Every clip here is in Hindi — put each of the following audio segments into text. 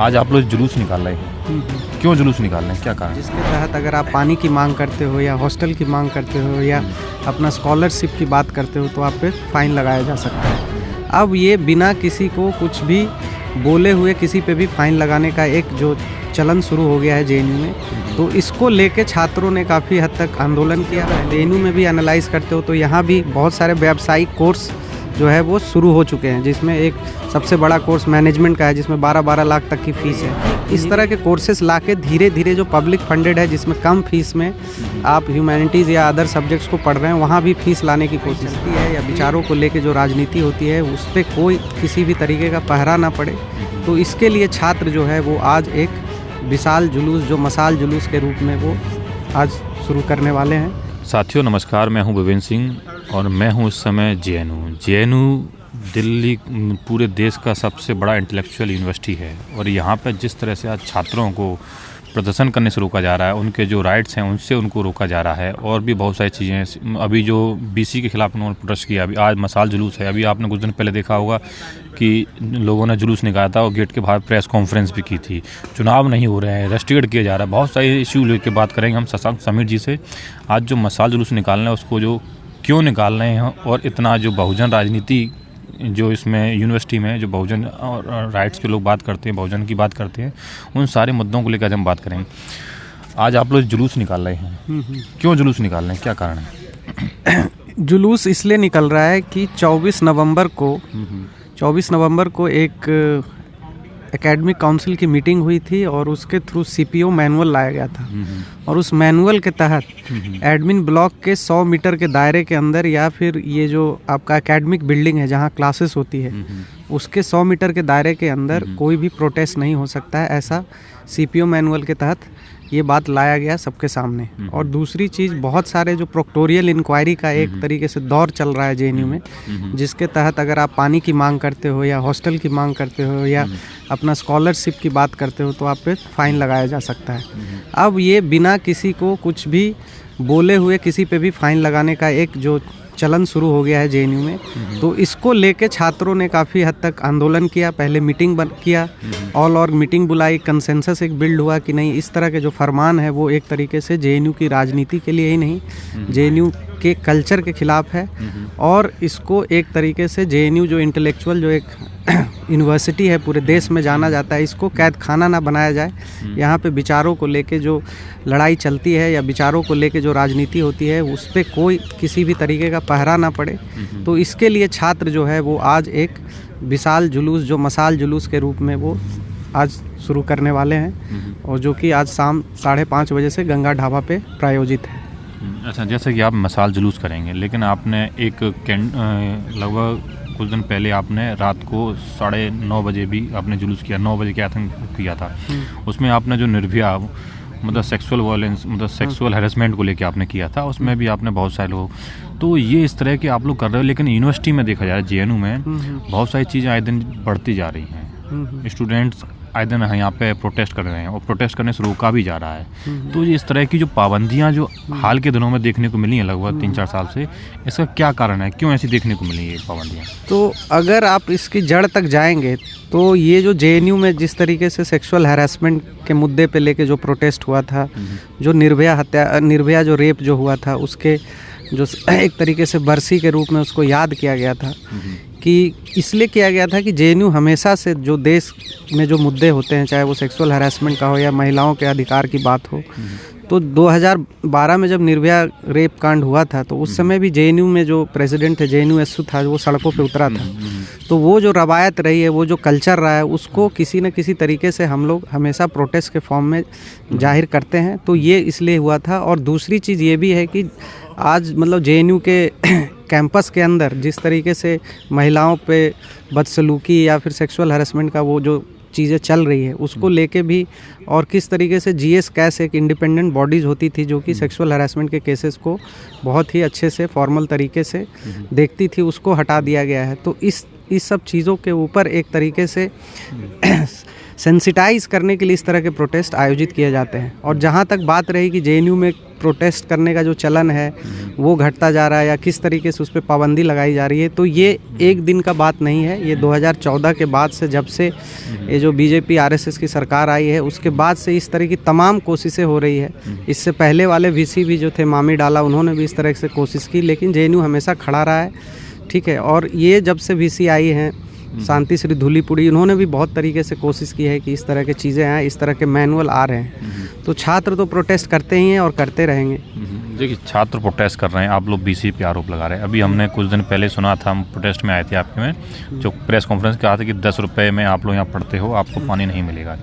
आज आप लोग जुलूस निकाल रहे हैं, क्यों जुलूस निकाल रहे हैं, क्या कारण? जिसके तहत अगर आप पानी की मांग करते हो या हॉस्टल की मांग करते हो या अपना स्कॉलरशिप की बात करते हो तो आप पे फ़ाइन लगाया जा सकता है। अब ये बिना किसी को कुछ भी बोले हुए किसी पे भी फ़ाइन लगाने का एक जो चलन शुरू हो गया है जेएनयू में, तो इसको लेके छात्रों ने काफ़ी हद तक आंदोलन किया है। जेएनयू में भी एनालाइज करते हो तो यहाँ भी बहुत सारे व्यावसायिक कोर्स जो है वो शुरू हो चुके हैं, जिसमें एक सबसे बड़ा कोर्स मैनेजमेंट का है जिसमें 12-12 लाख तक की फ़ीस है। इस तरह के कोर्सेज लाके धीरे धीरे जो पब्लिक फंडेड है जिसमें कम फीस में आप ह्यूमैनिटीज़ या अदर सब्जेक्ट्स को पढ़ रहे हैं वहाँ भी फीस लाने की कोशिश की है, या विचारों को लेके जो राजनीति होती है उस पर कोई किसी भी तरीके का पहरा ना पड़े। तो इसके लिए छात्र जो है वो आज एक विशाल जुलूस जो मशाल जुलूस के रूप में वो आज शुरू करने वाले हैं। साथियों नमस्कार, मैं हूं विवेन सिंह और मैं हूं इस समय जेएनयू दिल्ली पूरे देश का सबसे बड़ा इंटेलेक्चुअल यूनिवर्सिटी है और यहाँ पर जिस तरह से आज छात्रों को प्रदर्शन करने से रोका जा रहा है, उनके जो राइट्स हैं उनसे उनको रोका जा रहा है और भी बहुत सारी चीज़ें हैं। अभी जो बीसी के खिलाफ उन्होंने प्रोटेस्ट किया, अभी आज मशाल जुलूस है। अभी आपने कुछ दिन पहले देखा होगा कि लोगों ने जुलूस निकाला था और गेट के बाहर प्रेस कॉन्फ्रेंस भी की थी। चुनाव नहीं हो रहे हैं, रेस्ट्रिकेट किया जा रहा है, बहुत सारे इश्यू लेके बात करेंगे हम शशांक समीर जी से। आज जो मशाल जुलूस निकालना है उसको जो क्यों निकाल रहे हैं और इतना जो बहुजन राजनीति जो इसमें यूनिवर्सिटी में जो बहुजन और राइट्स के लोग बात करते हैं, बहुजन की बात करते हैं, उन सारे मुद्दों को लेकर आज हम बात करेंगे। आज आप लोग जुलूस निकाल रहे हैं, क्यों जुलूस निकाल रहे हैं, क्या कारण है? जुलूस इसलिए निकल रहा है कि 24 नवंबर को एक एकेडमिक काउंसिल की मीटिंग हुई थी और उसके थ्रू सीपीओ मैनुअल लाया गया था और उस मैनुअल के तहत एडमिन ब्लॉक के 100 मीटर के दायरे के अंदर या फिर ये जो आपका एकेडमिक बिल्डिंग है जहाँ क्लासेस होती है उसके 100 मीटर के दायरे के अंदर कोई भी प्रोटेस्ट नहीं हो सकता है, ऐसा सीपीओ मैनुअल के तहत ये बात लाया गया सबके सामने। और दूसरी चीज़, बहुत सारे जो प्रोक्टोरियल इंक्वायरी का एक तरीके से दौर चल रहा है जेएनयू में, जिसके तहत अगर आप पानी की मांग करते हो या हॉस्टल की मांग करते हो या अपना स्कॉलरशिप की बात करते हो तो आप पे फ़ाइन लगाया जा सकता है। अब ये बिना किसी को कुछ भी बोले हुए किसी पे भी फ़ाइन लगाने का एक जो चलन शुरू हो गया है जेएनयू में, तो इसको लेके छात्रों ने काफ़ी हद तक आंदोलन किया। पहले मीटिंग किया, ऑल और मीटिंग बुलाई, कंसेंसस एक बिल्ड हुआ कि नहीं, इस तरह के जो फरमान है वो एक तरीके से जेएनयू की राजनीति के लिए ही नहीं, जेएनयू के कल्चर के खिलाफ है और इसको एक तरीके से जेएनयू जो इंटेलेक्चुअल जो एक यूनिवर्सिटी है पूरे देश में जाना जाता है, इसको कैद खाना ना बनाया जाए। यहाँ पे विचारों को लेके जो लड़ाई चलती है या विचारों को लेके जो राजनीति होती है उस पर कोई किसी भी तरीके का पहरा ना पड़े। तो इसके लिए छात्र जो है वो आज एक विशाल जुलूस जो मशाल जुलूस के रूप में वो आज शुरू करने वाले हैं और जो कि आज शाम 5:30 बजे से गंगा ढाबा पे प्रायोजित है। अच्छा, जैसे कि आप मशाल जुलूस करेंगे, लेकिन आपने एक लगभग कुछ दिन पहले आपने रात को 9:30 बजे भी आपने जुलूस किया, 9 बजे के आतंक किया था। उसमें आपने जो निर्भया मतलब सेक्सुअल वायलेंस मतलब सेक्सुअल हैरेसमेंट को लेके आपने किया था, उसमें भी आपने बहुत सारे लोग, तो ये इस तरह के आप लोग कर रहे हो। लेकिन यूनिवर्सिटी में देखा जाए जेएनयू में बहुत सारी चीज़ें आए दिन बढ़ती जा रही हैं, स्टूडेंट्स आए दिन यहाँ पे प्रोटेस्ट कर रहे हैं और प्रोटेस्ट करने से रोका भी जा रहा है। तो ये इस तरह की जो पाबंदियाँ जो हाल के दिनों में देखने को मिली हैं लगभग 3-4 साल से, इसका क्या कारण है, क्यों ऐसी देखने को मिली ये पाबंदियाँ? तो अगर आप इसकी जड़ तक जाएंगे तो ये जो जेएनयू में जिस तरीके से सेक्सुअल हैरेसमेंट के मुद्दे पे लेके जो प्रोटेस्ट हुआ था, जो निर्भया जो रेप जो हुआ था उसके जो एक तरीके से बरसी के रूप में उसको याद किया गया था, कि इसलिए किया गया था कि जेएनयू हमेशा से जो देश में जो मुद्दे होते हैं, चाहे वो सेक्सुअल हैरेसमेंट का हो या महिलाओं के अधिकार की बात हो, तो 2012 में जब निर्भया रेप कांड हुआ था तो उस समय भी जेएनयू में जो प्रेसिडेंट थे जेएनयू था वो सड़कों पे उतरा था। तो वो जो रवायत रही है, वो जो कल्चर रहा है, उसको किसी न किसी तरीके से हम लोग हमेशा प्रोटेस्ट के फॉर्म में जाहिर करते हैं। तो ये इसलिए हुआ था। और दूसरी चीज़ ये भी है कि आज मतलब जेएनयू के कैंपस के अंदर जिस तरीके से महिलाओं पे बदसलूकी या फिर सेक्सुअल हैरेसमेंट का वो जो चीज़ें चल रही है उसको लेके भी, और किस तरीके से जीएस कैस एक इंडिपेंडेंट बॉडीज़ होती थी जो कि सेक्सुअल हैरेसमेंट के केसेस को बहुत ही अच्छे से फॉर्मल तरीके से देखती थी, उसको हटा दिया गया है। तो इस सब चीज़ों के ऊपर एक तरीके से सेंसिटाइज करने के लिए इस तरह के प्रोटेस्ट आयोजित किए जाते हैं। और जहाँ तक बात रही कि जेएनयू में प्रोटेस्ट करने का जो चलन है वो घटता जा रहा है या किस तरीके से उस पर पाबंदी लगाई जा रही है, तो ये एक दिन का बात नहीं है। ये 2014 के बाद से, जब से ये जो बीजेपी आरएसएस की सरकार आई है उसके बाद से इस तरह की तमाम कोशिशें हो रही है। इससे पहले वाले वीसी भी जो थे मामी डाला, उन्होंने भी इस तरह से कोशिश की, लेकिन जेएनयू हमेशा खड़ा रहा है। ठीक है, और ये जब से वीसी आई हैं शांति श्री धूलीपुड़ी, उन्होंने भी बहुत तरीके से कोशिश की है कि इस तरह की चीज़ें आएँ, इस तरह के मैनुअल आ रहे हैं। तो छात्र तो प्रोटेस्ट करते ही हैं और करते रहेंगे। देखिए, छात्र प्रोटेस्ट कर रहे हैं, आप लोग बीसी पे आरोप लगा रहे हैं। अभी हमने कुछ दिन पहले सुना था, हम प्रोटेस्ट में आए थे आपके में, जो प्रेस कॉन्फ्रेंस कहा था कि 10 रुपये में आप लोग यहाँ पढ़ते हो, आपको पानी नहीं मिलेगा।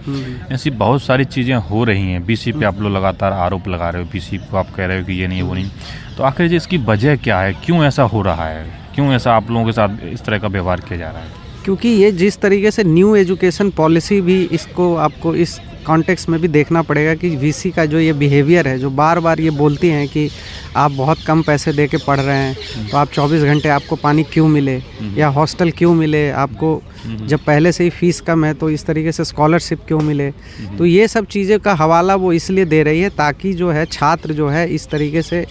ऐसी बहुत सारी चीज़ें हो रही हैं। बीसी पे आप लोग लगातार आरोप लगा रहे हो, बीसी को आप कह रहे हो कि ये नहीं वो नहीं, तो आखिर इसकी वजह क्या है? क्यों ऐसा हो रहा है? क्यों ऐसा आप लोगों के साथ इस तरह का व्यवहार किया जा रहा है? क्योंकि ये जिस तरीके से न्यू एजुकेशन पॉलिसी भी, इसको आपको इस कॉन्टेक्स्ट में भी देखना पड़ेगा कि वीसी का जो ये बिहेवियर है, जो बार बार ये बोलती हैं कि आप बहुत कम पैसे दे के पढ़ रहे हैं, तो आप 24 घंटे आपको पानी क्यों मिले या हॉस्टल क्यों मिले आपको, जब पहले से ही फ़ीस कम है तो इस तरीके से स्कॉलरशिप क्यों मिले। तो ये सब चीज़ें का हवाला वो इसलिए दे रही है ताकि जो है छात्र जो है इस तरीके से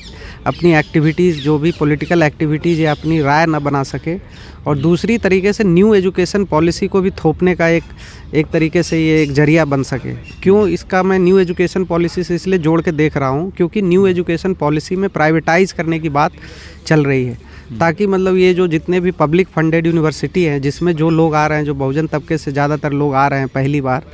अपनी एक्टिविटीज़, जो भी पॉलिटिकल एक्टिविटीज़, या अपनी राय न बना सके। और दूसरी तरीके से न्यू एजुकेशन पॉलिसी को भी थोपने का एक तरीके से ये एक जरिया बन सके। क्यों इसका मैं न्यू एजुकेशन पॉलिसी से इसलिए जोड़ के देख रहा हूँ, क्योंकि न्यू एजुकेशन पॉलिसी में प्राइवेटाइज करने की बात चल रही है, ताकि मतलब ये जो जितने भी पब्लिक फंडेड यूनिवर्सिटी हैं, जिसमें जो लोग आ रहे हैं, जो बहुजन तबके से ज़्यादातर लोग आ रहे हैं पहली बार,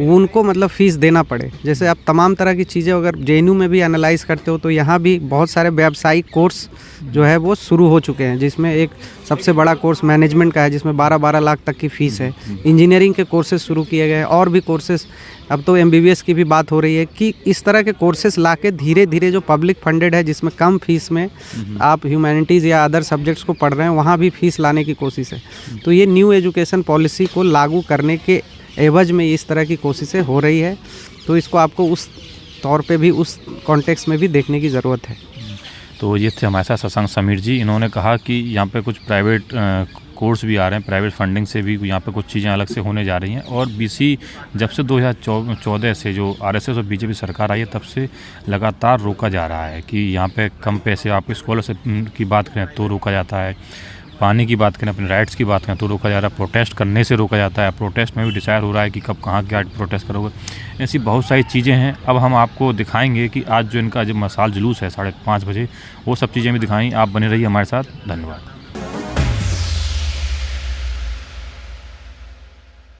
उनको मतलब फ़ीस देना पड़े। जैसे आप तमाम तरह की चीज़ें अगर जेएनयू में भी एनालाइज करते हो तो यहाँ भी बहुत सारे व्यावसायिक कोर्स जो है वो शुरू हो चुके हैं, जिसमें एक सबसे बड़ा कोर्स मैनेजमेंट का है, जिसमें 12-12 लाख तक की फ़ीस है। इंजीनियरिंग के कोर्सेज शुरू किए गए हैं, और भी कोर्सेज, अब तो एमबीबीएस की भी बात हो रही है कि इस तरह के कोर्सेज लाके धीरे धीरे जो पब्लिक फंडेड है, जिसमें कम फीस में आप ह्यूमैनिटीज़ या अदर सब्जेक्ट्स को पढ़ रहे हैं, वहाँ भी फीस लाने की कोशिश है। तो ये न्यू एजुकेशन पॉलिसी को लागू करने के एवज में इस तरह की कोशिशें हो रही है, तो इसको आपको उस तौर पे भी, उस कॉन्टेक्स्ट में भी देखने की ज़रूरत है। तो ये थे हमारे साथ शशांक समीर जी। इन्होंने कहा कि यहाँ पे कुछ प्राइवेट कोर्स भी आ रहे हैं, प्राइवेट फंडिंग से भी यहाँ पे कुछ चीज़ें अलग से होने जा रही हैं। और बीसी जब से 2014 से जो आरएसएस और बीजेपी सरकार आई है, तब से लगातार रोका जा रहा है कि यहाँ पे कम पैसे, आप स्कॉलरशिप की बात करें तो रोका जाता है, पानी की बात करें, अपने राइट्स की बात करें तो रोका जा रहा है, प्रोटेस्ट करने से रोका जाता है, प्रोटेस्ट में भी डिसाइड हो रहा है कि कब कहाँ क्या प्रोटेस्ट करोगे। ऐसी बहुत सारी चीज़ें हैं। अब हम आपको दिखाएंगे कि आज जो इनका जो मसाल जुलूस है 5:30 बजे, वो सब चीज़ें भी दिखाएंगे। आप बने रहिए हमारे साथ। धन्यवाद।